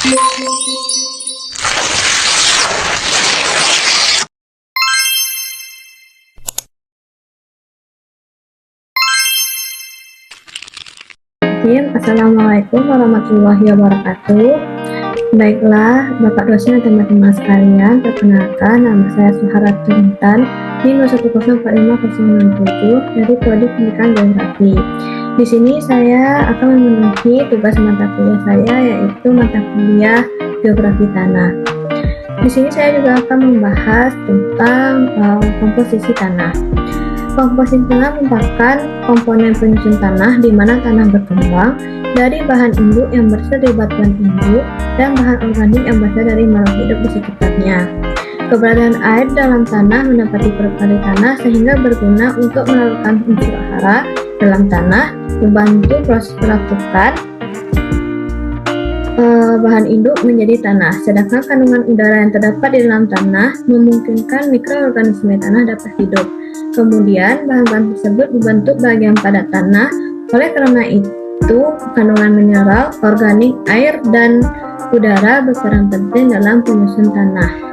Assalamualaikum warahmatullahi wabarakatuh. Baiklah, Bapak dosen dan teman-teman sekalian, perkenalkan nama saya Suharati Intan di 01045067 dari Prodi Pendidikan Geografi. Di sini saya akan memenuhi tugas mata kuliah saya, yaitu mata kuliah Geografi Tanah. Di sini saya juga akan membahas tentang komposisi tanah. Komposisi tanah merupakan komponen penyusun tanah di mana tanah berkembang dari bahan induk yang berasal dari batuan induk dan bahan organik yang berasal dari makhluk hidup di sekitarnya. Keberadaan air dalam tanah mendapati perpadi tanah sehingga berguna untuk melakukan unsur hara dalam tanah, membantu proses pelapukan bahan induk menjadi tanah. Sedangkan kandungan udara yang terdapat di dalam tanah memungkinkan mikroorganisme tanah dapat hidup. Kemudian bahan-bahan tersebut dibentuk bagian padat tanah. Oleh karena itu, kandungan mineral, organik, air, dan udara berperan penting dalam penyusun tanah.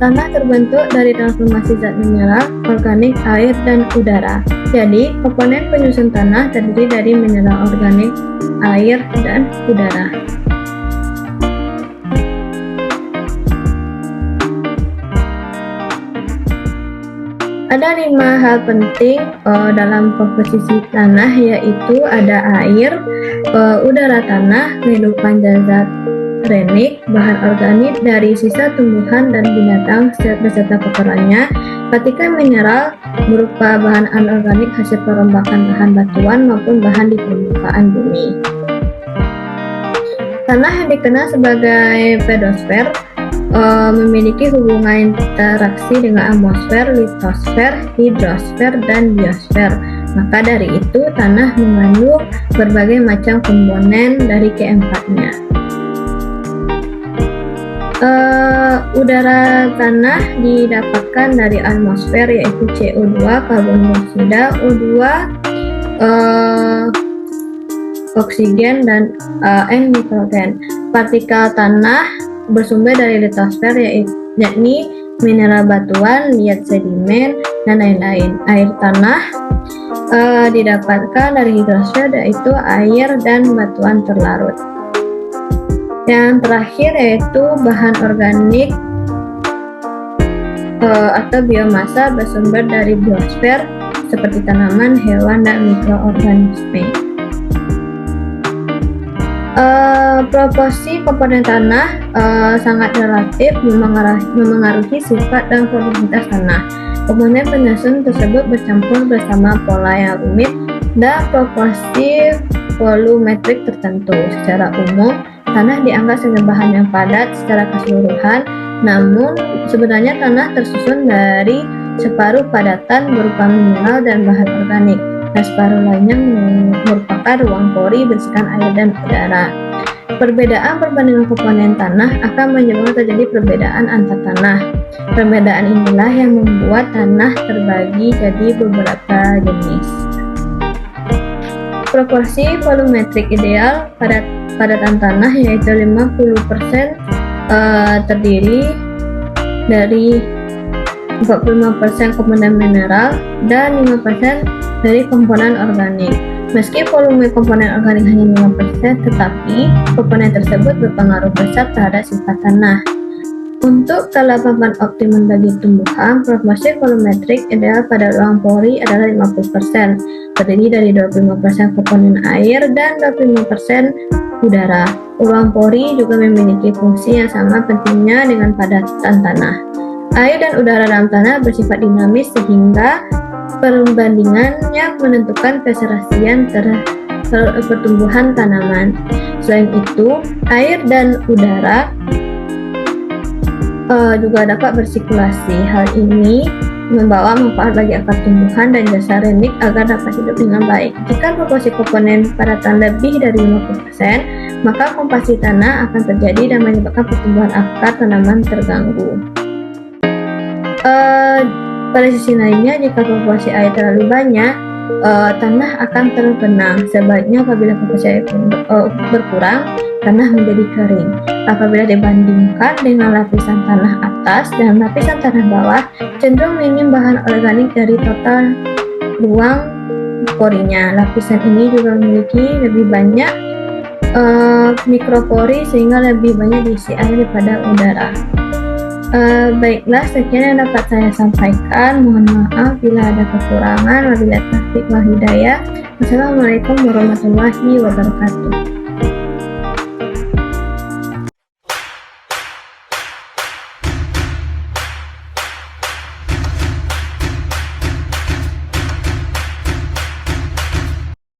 Tanah terbentuk dari transformasi zat mineral, organik, air, dan udara. Jadi, komponen penyusun tanah terdiri dari mineral organik, air, dan udara. Ada 5 hal penting dalam komposisi tanah, yaitu ada air, udara tanah, kehidupan zat renik, bahan organik dari sisa tumbuhan dan binatang beserta kotorannya, partikel mineral berupa bahan anorganik hasil perombakan bahan batuan maupun bahan di permukaan bumi. Tanah yang dikenal sebagai pedosfer memiliki hubungan interaksi dengan atmosfer, litosfer, hidrosfer, dan biosfer. Maka dari itu, tanah mengandung berbagai macam komponen dari keempatnya. Udara tanah didapatkan dari atmosfer, yaitu CO2, karbon dioksida, O2, oksigen, dan nitrogen. Partikel tanah bersumber dari litosfer, yakni mineral batuan, liat sedimen, dan lain-lain. Air tanah didapatkan dari hidrosfer, yaitu air dan batuan terlarut. Yang terakhir yaitu bahan organik atau biomasa bersumber dari biosfer seperti tanaman, hewan, dan mikroorganisme. Proporsi komponen tanah sangat relatif memengaruhi sifat dan produktivitas tanah. Komponen penyusun tersebut bercampur bersama pola yang rumit dan proporsi volumetrik tertentu. Secara umum, tanah dianggap sebagai bahan yang padat secara keseluruhan, namun sebenarnya tanah tersusun dari separuh padatan berupa mineral dan bahan organik, dan separuh lainnya merupakan ruang pori berisikan air dan udara. Perbedaan perbandingan komponen tanah akan menyebabkan terjadi perbedaan antar tanah. Perbedaan inilah yang membuat tanah terbagi jadi beberapa jenis. Proporsi volumetrik ideal padatan tanah yaitu 50% terdiri dari 45% komponen mineral dan 5% dari komponen organik. Meski volume komponen organik hanya 5%, tetapi komponen tersebut berpengaruh besar terhadap sifat tanah. Untuk kelembapan optimum bagi tumbuhan, proporsi volumetrik ideal pada ruang pori adalah 50%, terdiri dari 25% komponen air dan 25% udara. Ruang pori juga memiliki fungsi yang sama pentingnya dengan padatan tanah. Air dan udara dalam tanah bersifat dinamis sehingga perbandingannya menentukan keserasian pertumbuhan tanaman. Selain itu, air dan udara juga dapat bersirkulasi. Hal ini membawa manfaat bagi akar tumbuhan dan jasa renik agar dapat hidup dengan baik. Jika proporsi komponen padatan lebih dari 50%, maka kompasi tanah akan terjadi dan menyebabkan pertumbuhan akar tanaman terganggu. Eh, pada sisi lainnya, jika populasi air terlalu banyak, tanah akan tergenang. Sebaliknya apabila populasi air berkurang, tanah menjadi kering. Apabila dibandingkan dengan lapisan tanah atas dan lapisan tanah bawah, cenderung minim bahan organik dari total ruang porinya. Lapisan ini juga memiliki lebih banyak mikropori sehingga lebih banyak diisi air daripada udara. Baiklah, sekian yang dapat saya sampaikan. Mohon maaf bila ada kekurangan. Wabillahi taufiq wal hidayah. Wassalamualaikum warahmatullahi wabarakatuh.